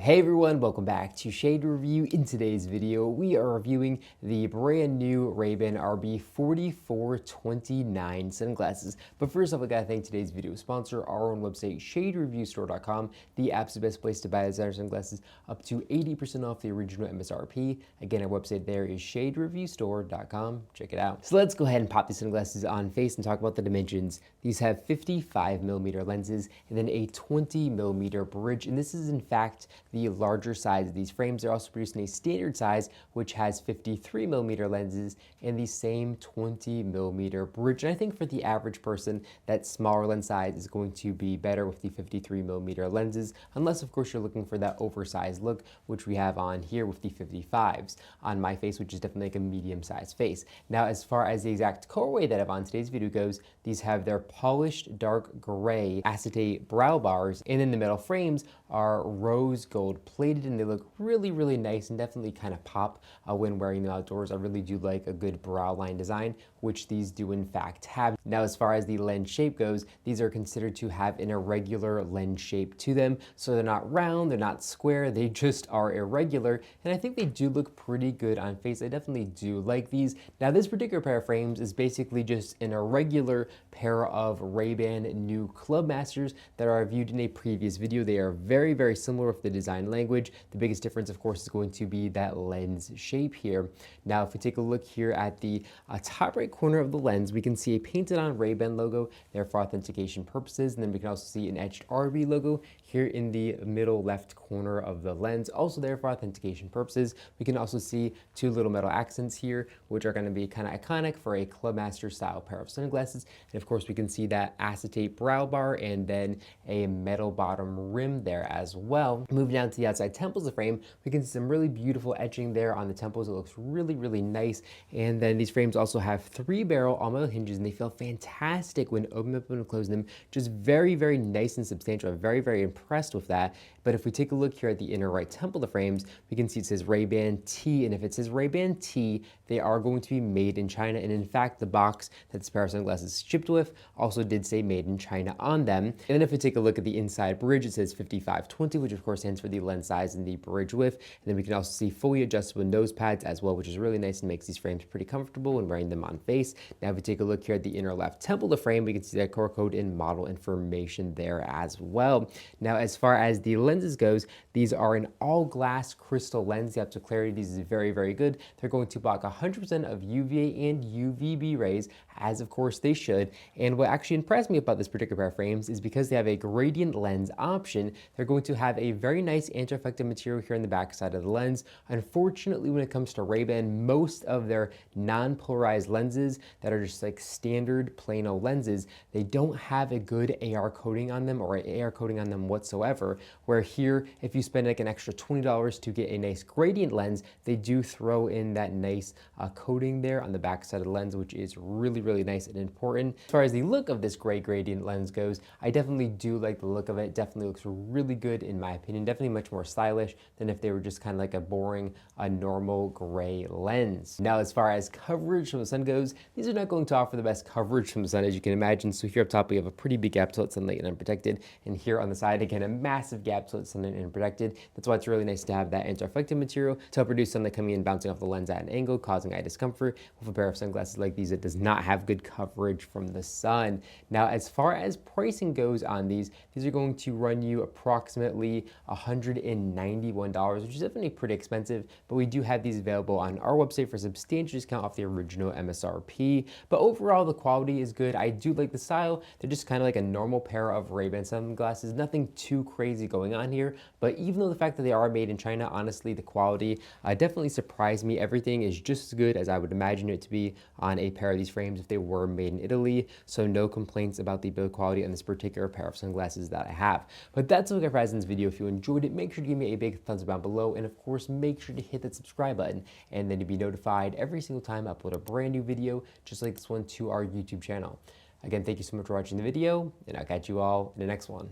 Hey everyone, welcome back to Shade Review. In today's video, we are reviewing the brand new Ray-Ban RB4429 sunglasses. But first off, I gotta thank today's video sponsor, our own website, shadereviewstore.com, the absolute best place to buy designer sunglasses, up to 80% off the original MSRP. Again, our website there is shadereviewstore.com. Check it out. So let's go ahead and pop these sunglasses on face and talk about the dimensions. These have 55mm lenses and then a 20mm bridge, and this is in fact the larger size of these frames. They're also producing a standard size, which has 53mm lenses and the same 20mm bridge. And I think for the average person, that smaller lens size is going to be better with the 53mm lenses, unless of course you're looking for that oversized look, which we have on here with the 55s on my face, which is definitely like a medium-sized face. Now, as far as the exact colorway that I have on today's video goes, these have their polished dark gray acetate brow bars, and in the metal frames are rose gold plated, and they look really, really nice and definitely kind of pop when wearing them outdoors. I really do like a good brow line design, which these do in fact have. Now, as far as the lens shape goes, these are considered to have an irregular lens shape to them. So they're not round, they're not square, they just are irregular. And I think they do look pretty good on face. I definitely do like these. Now, this particular pair of frames is basically just an irregular pair of Ray-Ban new Clubmasters that are reviewed in a previous video. They are very, very similar with the design language. The biggest difference, of course, is going to be that lens shape here. Now, if we take a look here at the top right corner of the lens, we can see a painted on Ray-Ban logo there for authentication purposes, and then we can also see an etched RB logo here in the middle left corner of the lens, also there for authentication purposes. We can also see two little metal accents here, which are going to be kind of iconic for a Clubmaster style pair of sunglasses. And of course, we can see that acetate brow bar and then a metal bottom rim there as well. Moving down to the outside temples of the frame, we can see some really beautiful etching there on the temples. It looks really, really nice. And then these frames also have 3-barrel all-metal hinges, and they feel fantastic when opening up and closing them. Just very, very nice and substantial. I'm very, very impressed with that. But if we take a look here at the inner right temple of the frames, we can see it says Ray-Ban T, and if it says Ray-Ban T, they are going to be made in China. And in fact, the box that this pair of sunglasses shipped with also did say made in China on them. And then if we take a look at the inside bridge, it says 5520, which of course stands for the lens size and the bridge width. And then we can also see fully adjustable nose pads as well, which is really nice and makes these frames pretty comfortable when wearing them on face. Now, if we take a look here at the inner left temple of the frame, we can see that QR code and model information there as well. Now, as far as the lenses goes, these are an all glass crystal lens. The optical clarity, these is very, very good. They're going to block 100% of UVA and UVB rays, as of course they should. And what actually impressed me about this particular pair of frames is because they have a gradient lens option, they're going to have a very nice anti-reflective material here in the back side of the lens. Unfortunately, when it comes to Ray-Ban, most of their non-polarized lenses that are just like standard plano lenses, they don't have a good AR coating on them or an AR coating on them whatsoever, where here, if you spend like an extra $20 to get a nice gradient lens, they do throw in that nice coating there on the back side of the lens, which is really, really nice and important. As far as the look of this gray gradient lens goes, I definitely do like the look of it. Definitely looks really good in my opinion. Definitely much more stylish than if they were just kind of like a boring, normal gray lens. Now, as far as coverage from the sun goes, these are not going to offer the best coverage from the sun, as you can imagine. So here up top, we have a pretty big gap to let sunlight and unprotected. And here on the side, again, a massive gap to let sunlight and unprotected. That's why it's really nice to have that anti-reflective material to help reduce sunlight coming in, bouncing off the lens at an angle, causing eye discomfort. With a pair of sunglasses like these, it does not have good coverage from the sun. Now, as far as pricing goes on these are going to run you approximately $191, which is definitely pretty expensive, but we do have these available on our website for a substantial discount off the original MSRP. But overall, the quality is good. I do like the style. They're just kind of like a normal pair of Ray-Ban sunglasses. Nothing too crazy going on here, but even though the fact that they are made in China, honestly, the quality definitely surprised me. Everything is just as good as I would imagine it to be on a pair of these frames if they were made in Italy. So no complaints about the build quality on this particular pair of sunglasses that I have. But that's what I have in this video. If you enjoyed it, make sure to give me a big thumbs up down below, and of course, make sure to hit that subscribe button, and then to be notified every single time I upload a brand new video, just like this one, to our YouTube channel. Again, thank you so much for watching the video, and I'll catch you all in the next one.